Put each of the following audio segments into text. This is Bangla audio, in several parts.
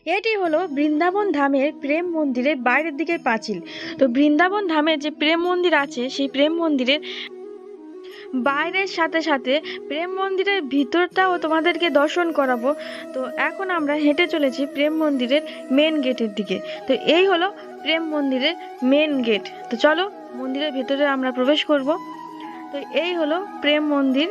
এটি হলো বৃন্দাবন ধামের প্রেম মন্দিরের বাইরের দিকের পাঁচিল। তো বৃন্দাবন ধামের যে প্রেম মন্দির আছে সেই প্রেম মন্দিরের বাইরের সাথে সাথে প্রেম মন্দিরের ভিতরটাও তোমাদেরকে দর্শন করাবো। তো এখন আমরা হেঁটে চলেছি প্রেম মন্দিরের মেন গেটের দিকে। তো এই হলো প্রেম মন্দিরের মেন গেট। তো চলো মন্দিরের ভেতরে আমরা প্রবেশ করব। তো এই হলো প্রেম মন্দির।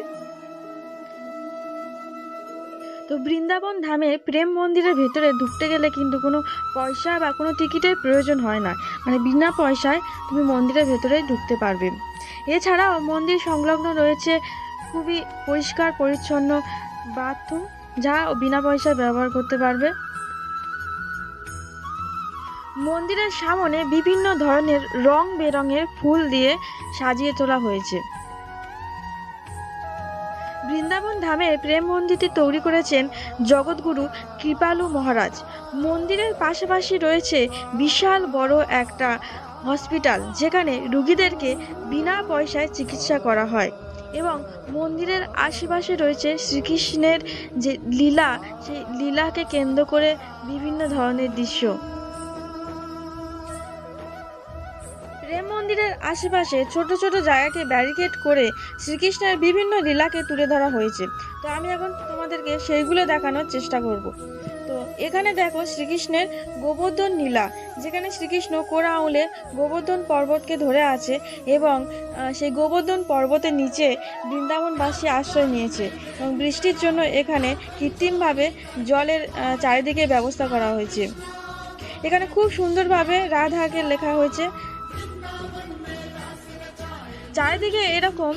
তো বৃন্দাবন ধামে প্রেম মন্দিরের ভেতরে ঢুকতে গেলে কিন্তু কোনো পয়সা বা কোনো টিকিটের প্রয়োজন হয় না, মানে বিনা পয়সায় তুমি মন্দিরের ভেতরে ঢুকতে পারবে। এছাড়াও মন্দির সংলগ্ন রয়েছে খুবই পরিষ্কার পরিচ্ছন্ন বাথরুম, যা বিনা পয়সায় ব্যবহার করতে পারবে। মন্দিরের সামনে বিভিন্ন ধরনের রং বেরঙের ফুল দিয়ে সাজিয়ে তোলা হয়েছে। বৃন্দাবন ধামের প্রেম মন্দিরটি তৈরি করেছেন জগৎগুরু কৃপালু মহারাজ। মন্দিরের পাশাপাশি রয়েছে বিশাল বড় একটা হসপিটাল, যেখানে রুগীদেরকে বিনা পয়সায় চিকিৎসা করা হয়। এবং মন্দিরের আশেপাশে রয়েছে শ্রীকৃষ্ণের যে লীলা, সেই লীলাকে কেন্দ্র করে বিভিন্ন ধরনের দৃশ্য। প্রেম মন্দিরের আশেপাশে ছোট ছোট জায়গাকে ব্যারিকেড করে শ্রীকৃষ্ণের বিভিন্ন লীলাকে তুলে ধরা হয়েছে। তো আমি এখন তোমাদেরকে সেইগুলো দেখানোর চেষ্টা করব। তো এখানে দেখো শ্রীকৃষ্ণের গোবর্ধন লীলা, যেখানে শ্রীকৃষ্ণ কোরা আঙুলে গোবর্ধন পর্বতকে ধরে আছে এবং সেই গোবর্ধন পর্বতের নিচে বৃন্দাবনবাসী আশ্রয় নিয়েছে এবং বৃষ্টির জন্য এখানে কৃত্রিমভাবে জলের চারিদিকে ব্যবস্থা করা হয়েছে। এখানে খুব সুন্দরভাবে রাধাকে লেখা হয়েছে। চারিদিকে এরকম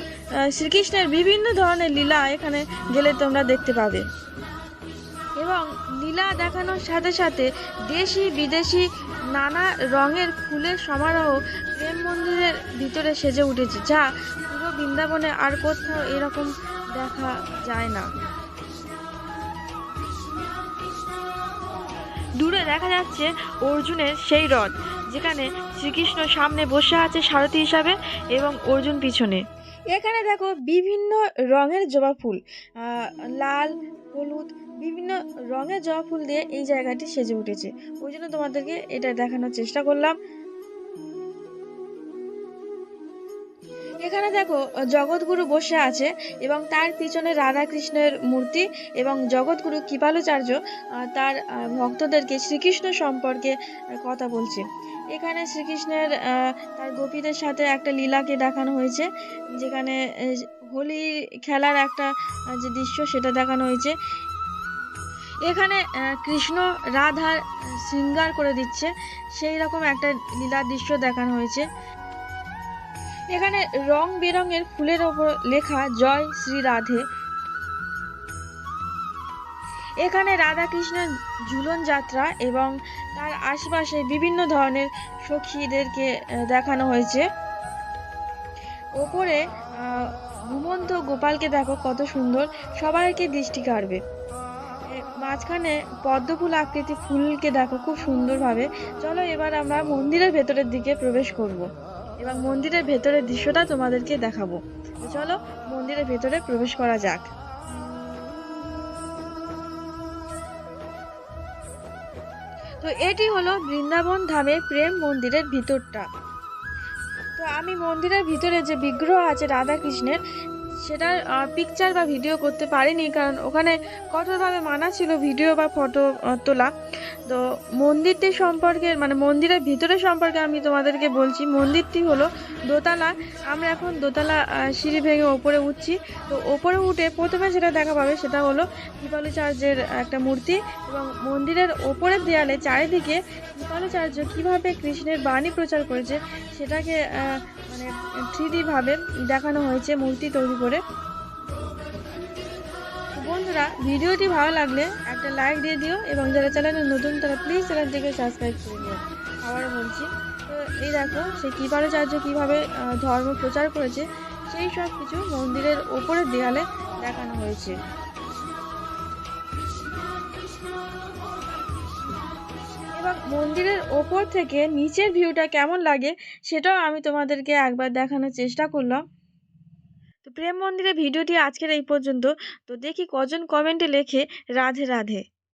শ্রীকৃষ্ণের বিভিন্ন ধরনের লীলা এখানে গেলে তোমরা দেখতে পাবে। এবং লীলা দেখানোর সাথে সাথে দেশি বিদেশি নানা রঙের ফুলের সমারোহ প্রেম মন্দিরের ভিতরে সেজে উঠেছে, যা পুরো বৃন্দাবনে আর কোথাও এরকম দেখা যায় না। দূরে দেখা যাচ্ছে অর্জুনের সেই রথ, যেখানে শ্রীকৃষ্ণ সামনে বসে আছে সারথি হিসাবে এবং অর্জুন পিছনে। এখানে দেখো বিভিন্ন রঙের জবা ফুল, লাল, হলুদ, বিভিন্ন রঙের জবা ফুল দিয়ে এই জায়গাটি সেজে উঠেছে। ওই জন্য তোমাদেরকে এটা দেখানোর চেষ্টা করলাম। এখানে দেখো জগৎগুরু বসে আছে এবং তার পিছনে রাধা কৃষ্ণের মূর্তি এবং জগৎগুরু কৃপালুচার্য তার ভক্তদেরকে শ্রীকৃষ্ণ সম্পর্কে কথা বলছে। এখানে শ্রীকৃষ্ণের তার গোপীদের সাথে একটা লীলাকে দেখানো হয়েছে, যেখানে হোলি খেলার একটা যে দৃশ্য সেটা দেখানো হয়েছে। এখানে কৃষ্ণ রাধার শৃঙ্গার করে দিচ্ছে, সেই রকম একটা লীলার দৃশ্য দেখানো হয়েছে। এখানে রং বেরঙের ফুলের ওপর লেখা জয় শ্রী রাধে। এখানে রাধা কৃষ্ণের ঝুলন যাত্রা এবং তার আশেপাশে বিভিন্ন ধরনের সখীদেরকে দেখানো হয়েছে। ওপরে ঘুমন্ত গোপালকে দেখো কত সুন্দর, সবাইকে দৃষ্টি কাড়বে। মাঝখানে পদ্মফুল আকৃতি ফুলকে দেখো খুব সুন্দরভাবে। চলো এবার আমরা মন্দিরের ভেতরের দিকে প্রবেশ করব এবং মন্দিরের ভেতরের দৃশ্যটা তোমাদেরকে দেখাবো। চলো মন্দিরের ভেতরে প্রবেশ করা যাক। তো এটি হলো বৃন্দাবন ধামের প্রেম মন্দিরের ভিতরটা। তো আমি মন্দিরের ভিতরে যে বিগ্রহ আছে রাধা কৃষ্ণের, সেটার পিকচার বা ভিডিও করতে পারিনি, কারণ ওখানে কঠোরভাবে মানা ছিল ভিডিও বা ফটো তোলা। তো মন্দিরটি সম্পর্কে, মানে মন্দিরের ভিতরে সম্পর্কে আমি তোমাদেরকে বলছি। মন্দিরটি হলো দোতলা। আমরা এখন দোতলা সিঁড়ি ভেঙে ওপরে উঠছি। তো ওপরে উঠে প্রথমে যেটা দেখা পাবে সেটা হলো কৃপালুচার্যের একটা মূর্তি এবং মন্দিরের ওপরের দেয়ালে চারিদিকে কৃপালুচার্য কীভাবে কৃষ্ণের বাণী প্রচার করেছে সেটাকে মানে 3D ভাবে দেখানো হয়েছে মূর্তি তৈরি করে। বন্ধুরা, ভিডিওটি ভালো লাগলে একটা লাইক দিয়ে দিও এবং যারা চ্যানেলে নতুন তারা প্লিজ চ্যানেলটিকে সাবস্ক্রাইব করে দিও। আবারও বলছি, তো এই দেখো সেই কৃপালুচার্য কীভাবে ধর্ম প্রচার করেছে সেই সব কিছু মন্দিরের ওপরের দেয়ালে দেখানো হয়েছে। এবং মন্দিরের ওপর থেকে নিচের ভিউটা কেমন লাগে সেটাও আমি তোমাদেরকে একবার দেখানোর চেষ্টা করলাম। তো প্রেম মন্দিরের ভিডিওটি আজকের এই পর্যন্ত। তো দেখি কজন কমেন্টে লেখে রাধে রাধে।